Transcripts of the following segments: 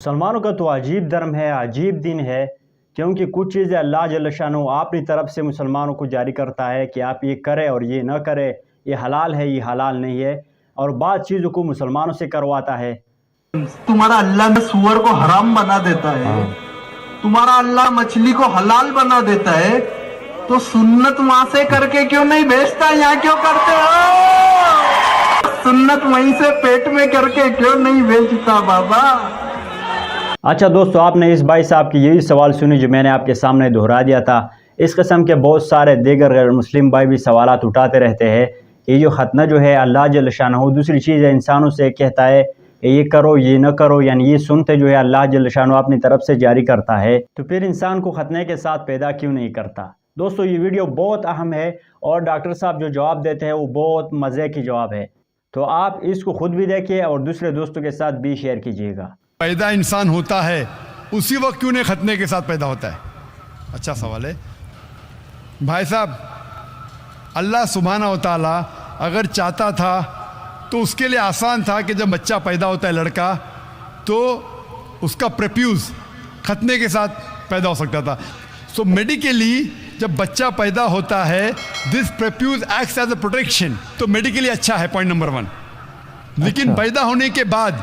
مسلمانوں کا تو عجیب دھرم ہے، عجیب دین ہے، کیونکہ کچھ چیزیں اللہ جل شانہ اپنی طرف سے مسلمانوں کو جاری کرتا ہے کہ آپ یہ کریں اور یہ نہ کریں، یہ حلال ہے یہ حلال نہیں ہے، اور بعض چیزوں کو مسلمانوں سے کرواتا ہے۔ تمہارا اللہ میں سور کو حرام بنا دیتا ہے، تمہارا اللہ مچھلی کو حلال بنا دیتا ہے، تو سنت وہاں سے کر کے کیوں نہیں بھیجتا؟ یہاں کیوں کرتے ہو؟ سنت وہیں سے پیٹ میں کر کے کیوں نہیں بھیجتا بابا؟ اچھا دوستو، آپ نے اس بھائی صاحب کی یہی سوال سنی جو میں نے آپ کے سامنے دہرا دیا تھا۔ اس قسم کے بہت سارے دیگر غیر مسلم بھائی بھی سوالات اٹھاتے رہتے ہیں۔ یہ جو ختنہ جو ہے اللہ جل شانہ دوسری چیز ہے انسانوں سے کہتا ہے کہ یہ کرو یہ نہ کرو، یعنی یہ سنتے جو ہے اللہ جل شانہ اپنی طرف سے جاری کرتا ہے، تو پھر انسان کو ختنے کے ساتھ پیدا کیوں نہیں کرتا؟ دوستو یہ ویڈیو بہت اہم ہے اور ڈاکٹر صاحب جو جواب دیتے ہیں وہ بہت مزے کی جواب ہے، تو آپ اس کو خود بھی دیکھیے اور دوسرے دوستوں کے ساتھ بھی شیئر کیجیے گا۔ پیدا انسان ہوتا ہے اسی وقت کیوں نہیں ختنے کے ساتھ پیدا ہوتا ہے؟ اچھا سوال ہے بھائی صاحب۔ اللہ سبحانہ و تعالیٰ اگر چاہتا تھا تو اس کے لیے آسان تھا کہ جب بچہ پیدا ہوتا ہے لڑکا تو اس کا پریپیوز ختنے کے ساتھ پیدا ہو سکتا تھا۔ سو میڈیکلی جب بچہ پیدا ہوتا ہے دس پریپیوز ایکٹس ایز اے پروٹیکشن، تو میڈیکلی اچھا ہے، پوائنٹ نمبر 1۔ لیکن پیدا ہونے کے بعد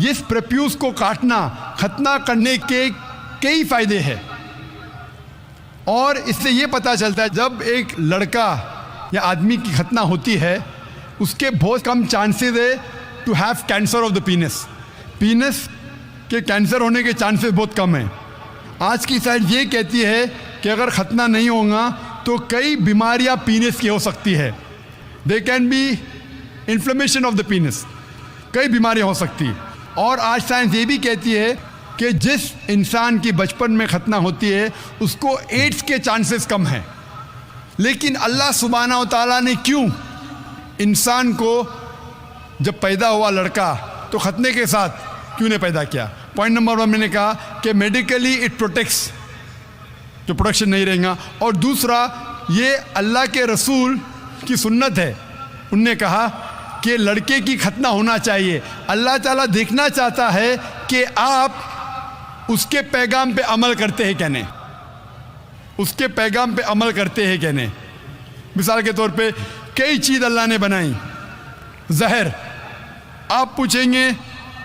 اس پریپیوز کو کاٹنا، ختنہ کرنے کے کئی فائدے ہیں، اور اس سے یہ پتہ چلتا ہے جب ایک لڑکا یا آدمی کی ختنہ ہوتی ہے اس کے بہت کم چانسز ہے to have cancer of the penis. Penis کے کینسر ہونے کے چانسز بہت کم ہیں۔ آج کی سائنس یہ کہتی ہے کہ اگر ختنہ نہیں ہوگا تو کئی بیماریاں پینس کی ہو سکتی ہے، they can be inflammation of the penis, کئی بیماریاں ہو سکتی ہیں۔ اور آج سائنس یہ بھی کہتی ہے کہ جس انسان کی بچپن میں ختنہ ہوتی ہے اس کو ایڈز کے چانسز کم ہیں۔ لیکن اللہ سبحانہ و تعالیٰ نے کیوں انسان کو جب پیدا ہوا لڑکا تو ختنے کے ساتھ کیوں نے پیدا کیا؟ پوائنٹ نمبر 1 میں نے کہا کہ میڈیکلی اٹ پروٹیکٹس، جو پروڈکشن نہیں رہے گا، اور دوسرا یہ اللہ کے رسول کی سنت ہے، ان نے کہا کہ لڑکے کی ختنہ ہونا چاہیے۔ اللہ تعالیٰ دیکھنا چاہتا ہے کہ آپ اس کے پیغام پہ عمل کرتے ہیں کہ نہیں، اس کے پیغام پہ عمل کرتے ہیں کہ نہیں۔ مثال کے طور پہ کئی چیز اللہ نے بنائی، زہر، آپ پوچھیں گے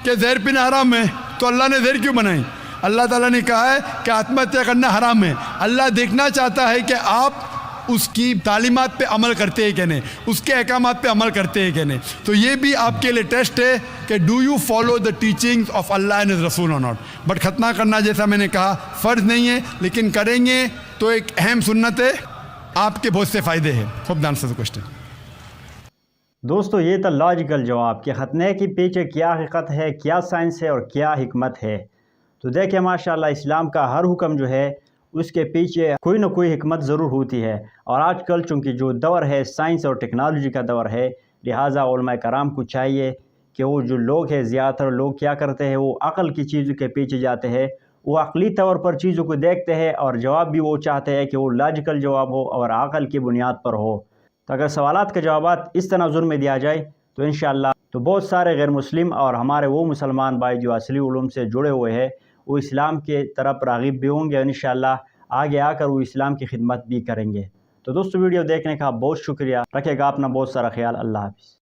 کہ زہر پینا حرام ہے تو اللہ نے زہر کیوں بنائی؟ اللہ تعالیٰ نے کہا ہے کہ آتم ہتیا کرنا حرام ہے۔ اللہ دیکھنا چاہتا ہے کہ آپ اس کی تعلیمات پہ عمل کرتے ہیں کہ نہیں، اس کے احکامات پہ عمل کرتے ہیں کہ نہیں۔ تو یہ بھی آپ کے لیے ٹیسٹ ہے کہ do you follow the teachings of Allah and his رسول اور ناٹ۔ بٹ ختنہ کرنا جیسا میں نے کہا فرض نہیں ہے، لیکن کریں گے تو ایک اہم سنت ہے، آپ کے بہت سے فائدے ہیں۔ Hope the answer the question. دوستو یہ تھا لاجیکل جواب کہ ختنے کے پیچھے کیا حقیقت ہے، کیا سائنس ہے اور کیا حکمت ہے۔ تو دیکھیں ماشاءاللہ اسلام کا ہر حکم جو ہے اس کے پیچھے کوئی نہ کوئی حکمت ضرور ہوتی ہے، اور آج کل چونکہ جو دور ہے سائنس اور ٹیکنالوجی کا دور ہے، لہٰذا علماء کرام کو چاہیے کہ وہ جو لوگ ہیں زیادہ تر لوگ کیا کرتے ہیں، وہ عقل کی چیزوں کے پیچھے جاتے ہیں، وہ عقلی طور پر چیزوں کو دیکھتے ہیں اور جواب بھی وہ چاہتے ہیں کہ وہ لاجیکل جواب ہو اور عقل کی بنیاد پر ہو۔ تو اگر سوالات کے جوابات اس تناظر میں دیا جائے تو انشاءاللہ تو بہت سارے غیر مسلم اور ہمارے وہ مسلمان بھائی جو اصلی علوم سے جڑے ہوئے ہیں وہ اسلام کے طرف راغب بھی ہوں گے، انشاءاللہ آگے آ کر وہ اسلام کی خدمت بھی کریں گے۔ تو دوستو ویڈیو دیکھنے کا بہت شکریہ، رکھے گا اپنا بہت سارا خیال، اللہ حافظ۔